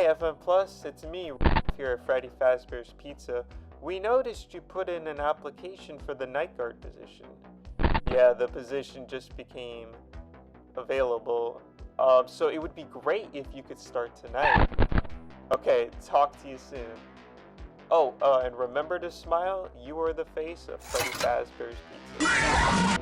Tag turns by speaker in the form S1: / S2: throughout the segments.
S1: Hey FN Plus, it's me here at Freddy Fazbear's Pizza. We noticed you put in an application for the night guard position. Yeah, the position just became available. So it would be great if you could start tonight. Okay, talk to you soon. Oh, and remember to smile. You are the face of Freddy Fazbear's Pizza.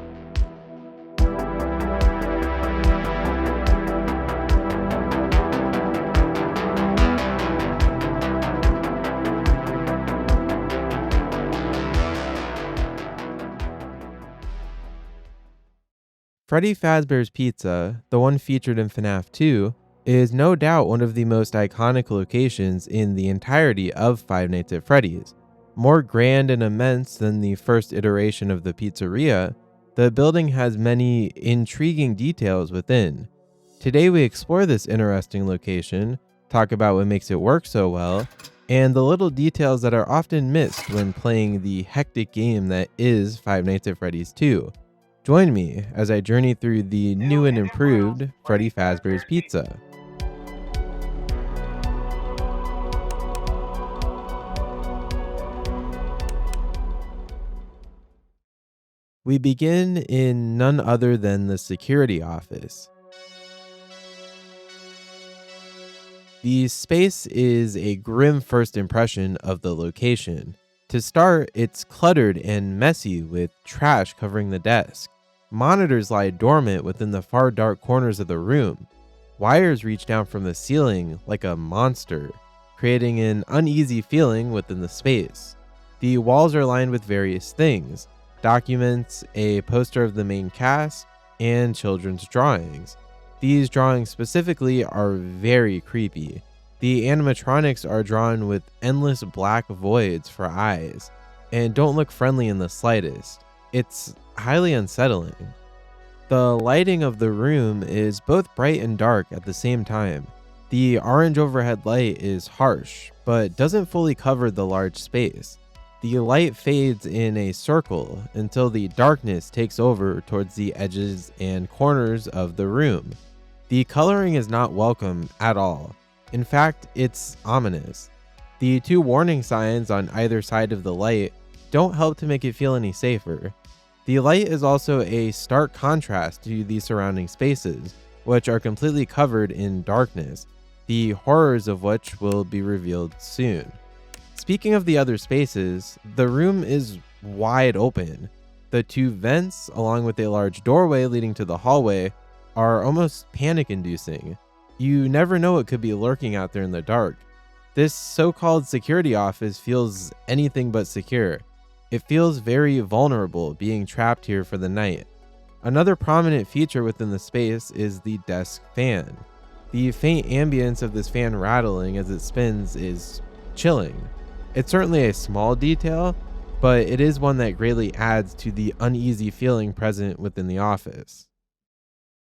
S2: Freddy Fazbear's Pizza, the one featured in FNAF 2, is no doubt one of the most iconic locations in the entirety of Five Nights at Freddy's. More grand and immense than the first iteration of the pizzeria, the building has many intriguing details within. Today we explore this interesting location, talk about what makes it work so well, and the little details that are often missed when playing the hectic game that is Five Nights at Freddy's 2. Join me as I journey through the new and improved Freddy Fazbear's Pizza. We begin in none other than the security office. The space is a grim first impression of the location. To start, it's cluttered and messy with trash covering the desk. Monitors lie dormant within the far dark corners of the room. Wires reach down from the ceiling like a monster, creating an uneasy feeling within the space. The walls are lined with various things: documents, a poster of the main cast, and children's drawings. These drawings specifically are very creepy. The animatronics are drawn with endless black voids for eyes, and don't look friendly in the slightest. It's highly unsettling. The lighting of the room is both bright and dark at the same time. The orange overhead light is harsh, but doesn't fully cover the large space. The light fades in a circle until the darkness takes over towards the edges and corners of the room. The coloring is not welcome at all. In fact, it's ominous. The two warning signs on either side of the light don't help to make it feel any safer. The light is also a stark contrast to the surrounding spaces, which are completely covered in darkness, the horrors of which will be revealed soon. Speaking of the other spaces, the room is wide open. The two vents, along with a large doorway leading to the hallway, are almost panic-inducing. You never know what could be lurking out there in the dark. This so-called security office feels anything but secure. It feels very vulnerable being trapped here for the night. Another prominent feature within the space is the desk fan. The faint ambience of this fan rattling as it spins is chilling. It's certainly a small detail, but it is one that greatly adds to the uneasy feeling present within the office.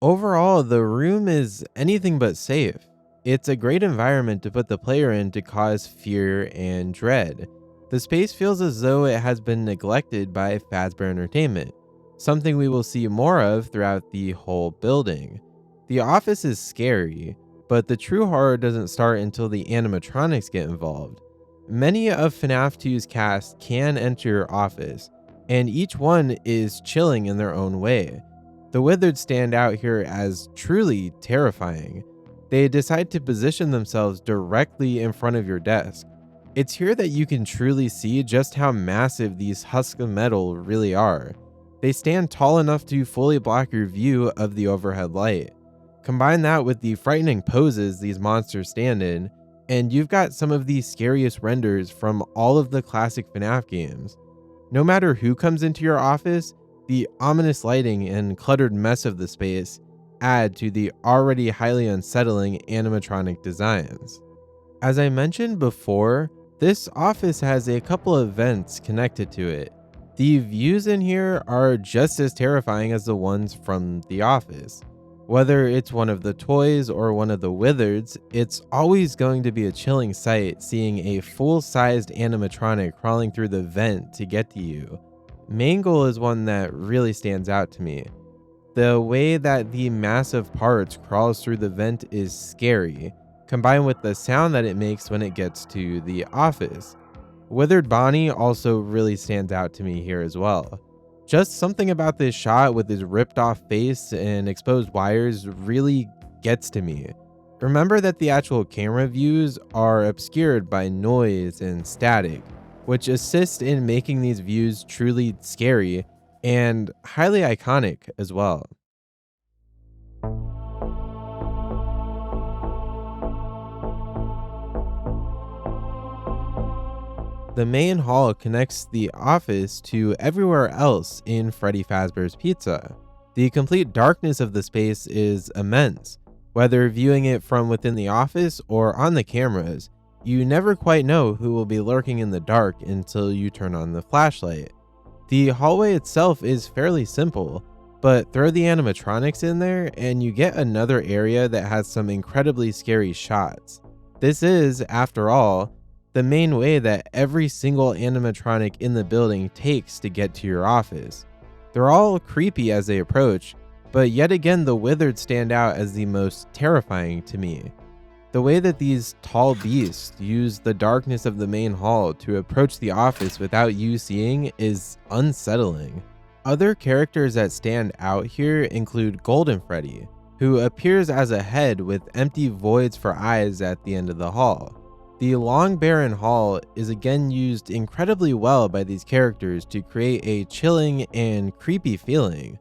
S2: Overall, the room is anything but safe. It's a great environment to put the player in to cause fear and dread. The space feels as though it has been neglected by Fazbear Entertainment, something we will see more of throughout the whole building. The office is scary, but the true horror doesn't start until the animatronics get involved. Many of FNAF 2's cast can enter your office, and each one is chilling in their own way. The Withered stand out here as truly terrifying. They decide to position themselves directly in front of your desk. It's here that you can truly see just how massive these husks of metal really are. They stand tall enough to fully block your view of the overhead light. Combine that with the frightening poses these monsters stand in, and you've got some of the scariest renders from all of the classic FNAF games. No matter who comes into your office, the ominous lighting and cluttered mess of the space add to the already highly unsettling animatronic designs. As I mentioned before, this office has a couple of vents connected to it. The views in here are just as terrifying as the ones from the office. Whether it's one of the toys or one of the Withereds, it's always going to be a chilling sight seeing a full-sized animatronic crawling through the vent to get to you. Mangle is one that really stands out to me. The way that the massive parts crawls through the vent is scary. combined with the sound that it makes when it gets to the office. Withered Bonnie also really stands out to me here as well. Just something about this shot with his ripped off face and exposed wires really gets to me. Remember that the actual camera views are obscured by noise and static, which assist in making these views truly scary and highly iconic as well. The main hall connects the office to everywhere else in Freddy Fazbear's Pizza. The complete darkness of the space is immense. Whether viewing it from within the office or on the cameras, you never quite know who will be lurking in the dark until you turn on the flashlight. The hallway itself is fairly simple, but throw the animatronics in there and you get another area that has some incredibly scary shots. This is, after all, the main way that every single animatronic in the building takes to get to your office. They're all creepy as they approach, but yet again the withered stand out as the most terrifying to me. The way that these tall beasts use the darkness of the main hall to approach the office without you seeing is unsettling. Other characters that stand out here include Golden Freddy, who appears as a head with empty voids for eyes at the end of the hall. The long barren hall is again used incredibly well by these characters to create a chilling and creepy feeling.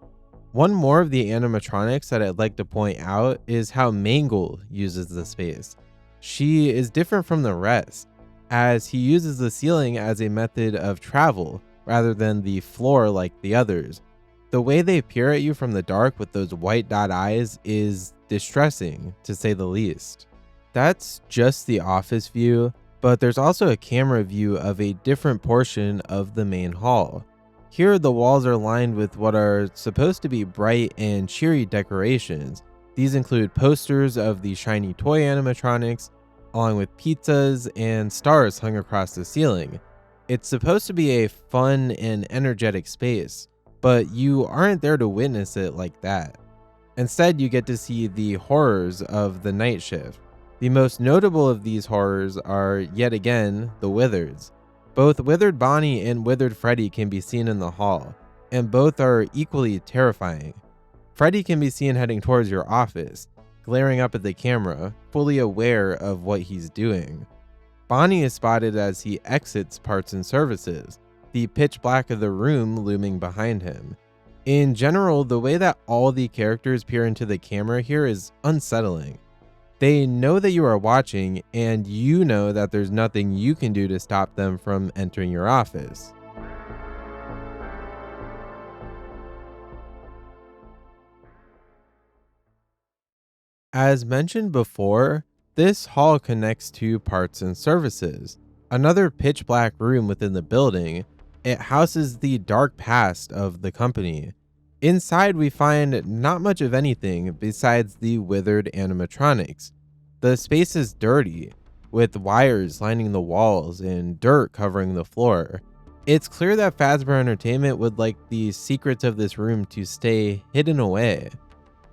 S2: One more of the animatronics that I'd like to point out is how Mangle uses the space. She is different from the rest, as he uses the ceiling as a method of travel rather than the floor like the others. The way they peer at you from the dark with those white dot eyes is distressing, to say the least. That's just the office view, but there's also a camera view of a different portion of the main hall. Here, the walls are lined with what are supposed to be bright and cheery decorations. These include posters of the shiny toy animatronics, along with pizzas and stars hung across the ceiling. It's supposed to be a fun and energetic space, but you aren't there to witness it like that. Instead, you get to see the horrors of the night shift. The most notable of these horrors are, yet again, the Withereds. Both Withered Bonnie and Withered Freddy can be seen in the hall, and both are equally terrifying. Freddy can be seen heading towards your office, glaring up at the camera, fully aware of what he's doing. Bonnie is spotted as he exits parts and services, the pitch black of the room looming behind him. In general, the way that all the characters peer into the camera here is unsettling. They know that you are watching, and you know that there's nothing you can do to stop them from entering your office. As mentioned before, this hall connects to parts and services, another pitch black room within the building. It houses the dark past of the company. Inside, we find not much of anything besides the withered animatronics. The space is dirty, with wires lining the walls and dirt covering the floor. It's clear that Fazbear Entertainment would like the secrets of this room to stay hidden away.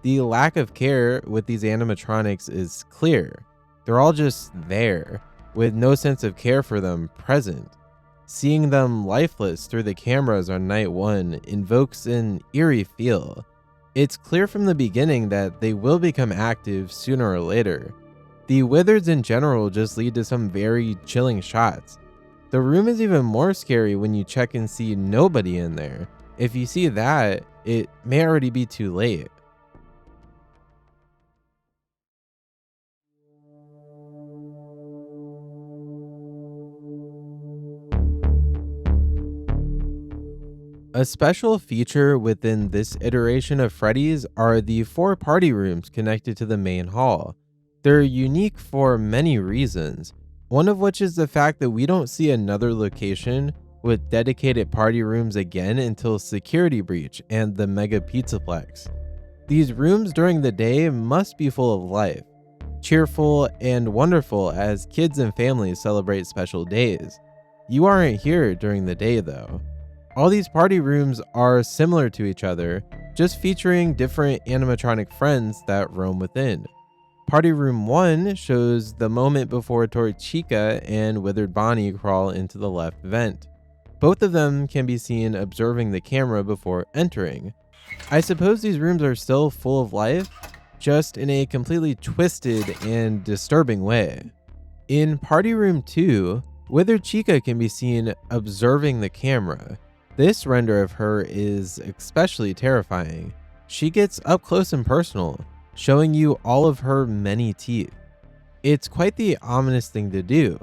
S2: The lack of care with these animatronics is clear. They're all just there, with no sense of care for them present. Seeing them lifeless through the cameras on night one invokes an eerie feel. It's clear from the beginning that they will become active sooner or later. The withers in general just lead to some very chilling shots. The room is even more scary when you check and see nobody in there. If you see that, it may already be too late. A special feature within this iteration of Freddy's are the 4 party rooms connected to the main hall. They're unique for many reasons, one of which is the fact that we don't see another location with dedicated party rooms again until Security Breach and the Mega Pizzaplex. These rooms during the day must be full of life, cheerful and wonderful as kids and families celebrate special days. You aren't here during the day though. All these party rooms are similar to each other, just featuring different animatronic friends that roam within. Party Room 1 shows the moment before Toy Chica and Withered Bonnie crawl into the left vent. Both of them can be seen observing the camera before entering. I suppose these rooms are still full of life, just in a completely twisted and disturbing way. In Party Room 2, Withered Chica can be seen observing the camera. This render of her is especially terrifying. She gets up close and personal, showing you all of her many teeth. It's quite the ominous thing to do.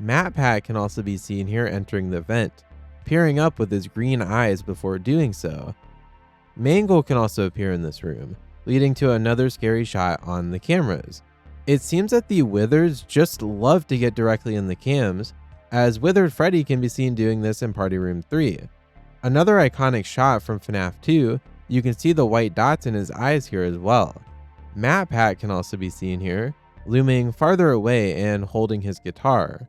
S2: MatPat can also be seen here entering the vent, peering up with his green eyes before doing so. Mangle can also appear in this room, leading to another scary shot on the cameras. It seems that the Withers just love to get directly in the cams, as Withered Freddy can be seen doing this in Party Room 3. Another iconic shot from FNAF 2, you can see the white dots in his eyes here as well. MatPat can also be seen here, looming farther away and holding his guitar.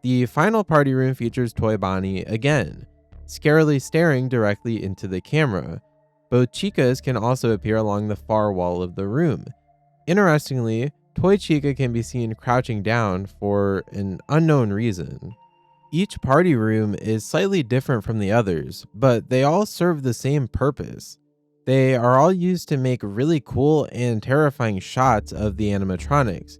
S2: The final party room features Toy Bonnie again, scarily staring directly into the camera. Both Chicas can also appear along the far wall of the room. Interestingly, Toy Chica can be seen crouching down for an unknown reason. Each party room is slightly different from the others, but they all serve the same purpose. They are all used to make really cool and terrifying shots of the animatronics.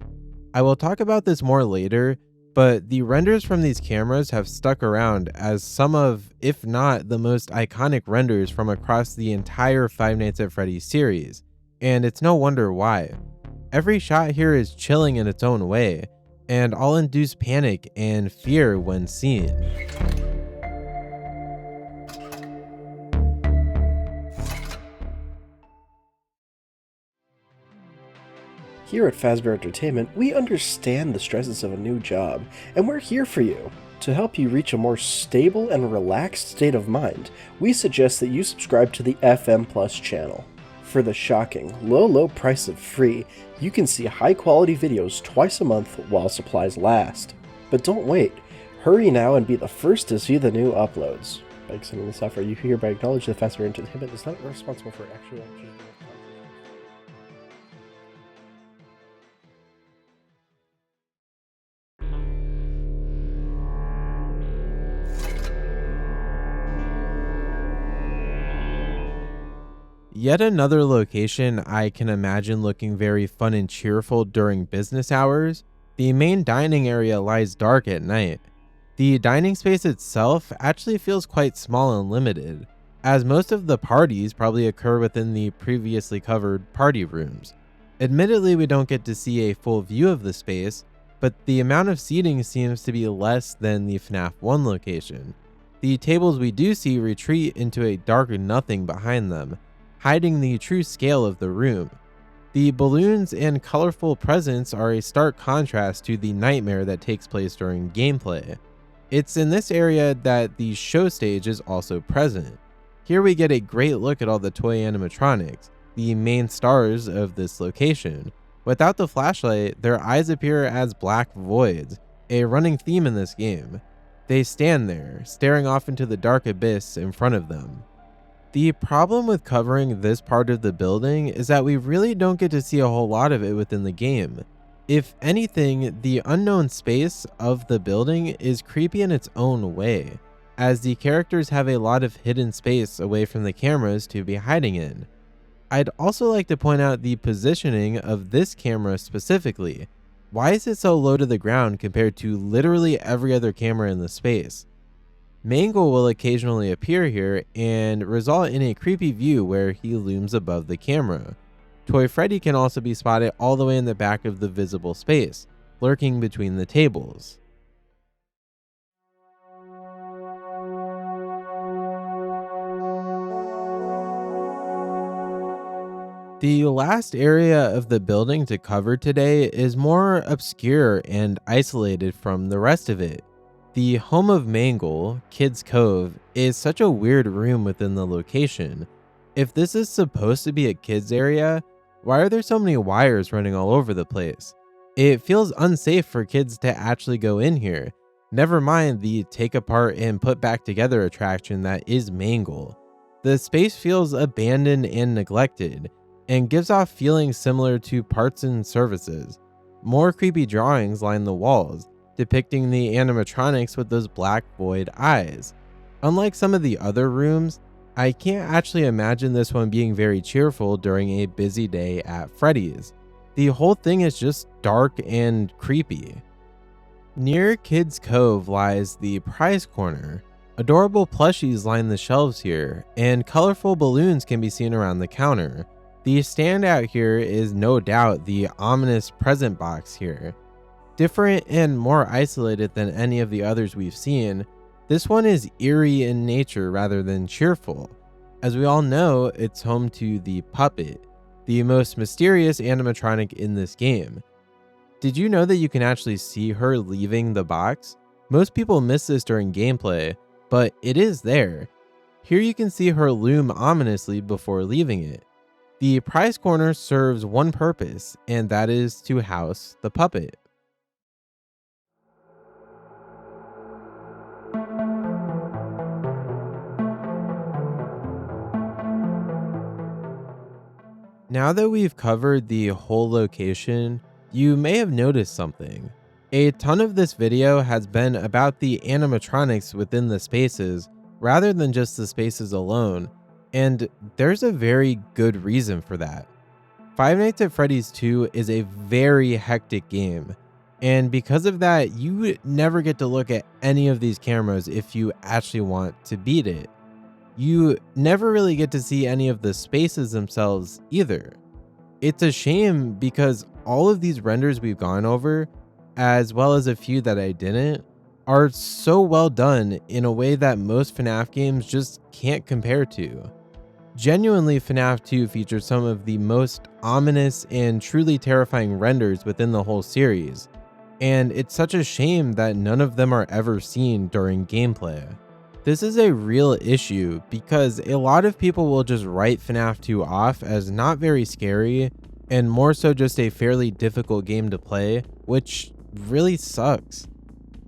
S2: I will talk about this more later, but the renders from these cameras have stuck around as some of, if not the most iconic renders from across the entire Five Nights at Freddy's series, and it's no wonder why. Every shot here is chilling in its own way, and all induce panic and fear when seen.
S3: Here at Fazbear Entertainment, we understand the stresses of a new job, and we're here for you. To help you reach a more stable and relaxed state of mind, we suggest that you subscribe to the FM Plus channel. For the shocking, low price of free, you can see high-quality videos twice a month while supplies last. But don't wait. Hurry now and be the first to see the new uploads. By accepting this offer, you hereby acknowledge that Fazbear Entertainment is not responsible for actual content.
S2: Yet another location I can imagine looking very fun and cheerful during business hours. The main dining area lies dark at night. The dining space itself actually feels quite small and limited, as most of the parties probably occur within the previously covered party rooms. Admittedly, we don't get to see a full view of the space, but the amount of seating seems to be less than the FNAF 1 location. The tables we do see retreat into a dark nothing behind them, hiding the true scale of the room. The balloons and colorful presents are a stark contrast to the nightmare that takes place during gameplay. It's in this area that the show stage is also present. Here we get a great look at all the toy animatronics, the main stars of this location. Without the flashlight, their eyes appear as black voids, a running theme in this game. They stand there, staring off into the dark abyss in front of them. The problem with covering this part of the building is that we really don't get to see a whole lot of it within the game. If anything, the unknown space of the building is creepy in its own way, as the characters have a lot of hidden space away from the cameras to be hiding in. I'd also like to point out the positioning of this camera specifically. Why is it so low to the ground compared to literally every other camera in the space? Mangle will occasionally appear here and result in a creepy view where he looms above the camera. Toy Freddy can also be spotted all the way in the back of the visible space, lurking between the tables. The last area of the building to cover today is more obscure and isolated from the rest of it. The home of Mangle, Kids Cove, is such a weird room within the location. If this is supposed to be a kids area, why are there so many wires running all over the place? It feels unsafe for kids to actually go in here, never mind the take apart and put back together attraction that is Mangle. The space feels abandoned and neglected. and gives off feelings similar to Parts and Services. More creepy drawings line the walls, depicting the animatronics with those black void eyes. Unlike some of the other rooms, I can't actually imagine this one being very cheerful during a busy day at Freddy's. The whole thing is just dark and creepy. Near Kids Cove lies the prize corner. Adorable plushies line the shelves here, and colorful balloons can be seen around the counter. The standout here is no doubt the ominous present box here. Different and more isolated than any of the others we've seen, this one is eerie in nature rather than cheerful. As we all know, it's home to the puppet, the most mysterious animatronic in this game. Did you know that you can actually see her leaving the box? Most people miss this during gameplay, but it is there. Here you can see her loom ominously before leaving it. The prize corner serves one purpose, and that is to house the puppet. Now that we've covered the whole location, you may have noticed something. A ton of this video has been about the animatronics within the spaces rather than just the spaces alone, and there's a very good reason for that. Five Nights at Freddy's 2 is a very hectic game, and because of that, you never get to look at any of these cameras if you actually want to beat it. You never really get to see any of the spaces themselves either. It's a shame because all of these renders we've gone over, as well as a few that I didn't, are so well done in a way that most FNAF games just can't compare to. Genuinely, FNAF 2 features some of the most ominous and truly terrifying renders within the whole series, and it's such a shame that none of them are ever seen during gameplay. This is a real issue because a lot of people will just write FNAF 2 off as not very scary and more so just a fairly difficult game to play, which really sucks.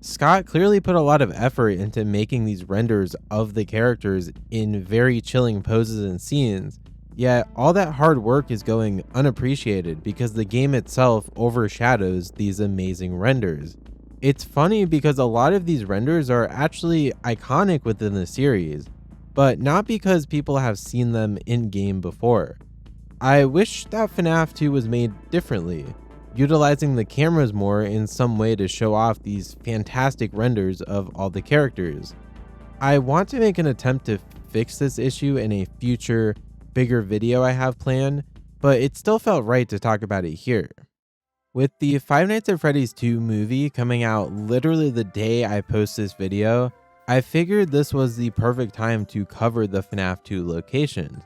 S2: Scott clearly put a lot of effort into making these renders of the characters in very chilling poses and scenes, yet all that hard work is going unappreciated because the game itself overshadows these amazing renders. It's funny because a lot of these renders are actually iconic within the series, but not because people have seen them in-game before. I wish that FNAF 2 was made differently, utilizing the cameras more in some way to show off these fantastic renders of all the characters. I want to make an attempt to fix this issue in a future, bigger video I have planned, but it still felt right to talk about it here. With the Five Nights at Freddy's 2 movie coming out literally the day I post this video, I figured this was the perfect time to cover the FNAF 2 locations.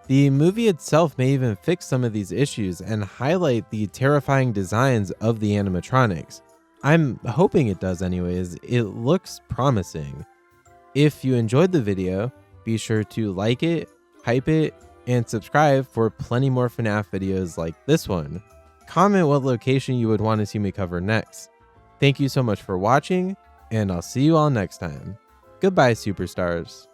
S2: The movie itself may even fix some of these issues and highlight the terrifying designs of the animatronics. I'm hoping it does anyways, it looks promising. If you enjoyed the video, be sure to like it, hype it, and subscribe for plenty more FNAF videos like this one. Comment what location you would want to see me cover next. Thank you so much for watching, and I'll see you all next time. Goodbye, superstars.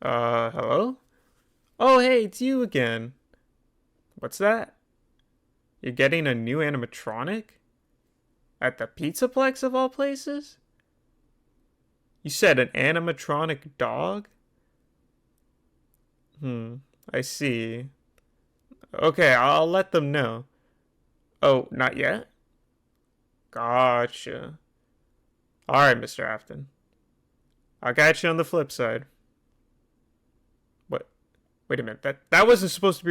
S1: Hello? Oh, hey, it's you again. What's that? You're getting a new animatronic? At the Pizzaplex of all places? You said an animatronic dog? I see. Okay, I'll let them know. Oh, not yet? Gotcha. Alright, Mr. Afton. I'll catch you on the flip side. What? Wait a minute, that wasn't supposed to be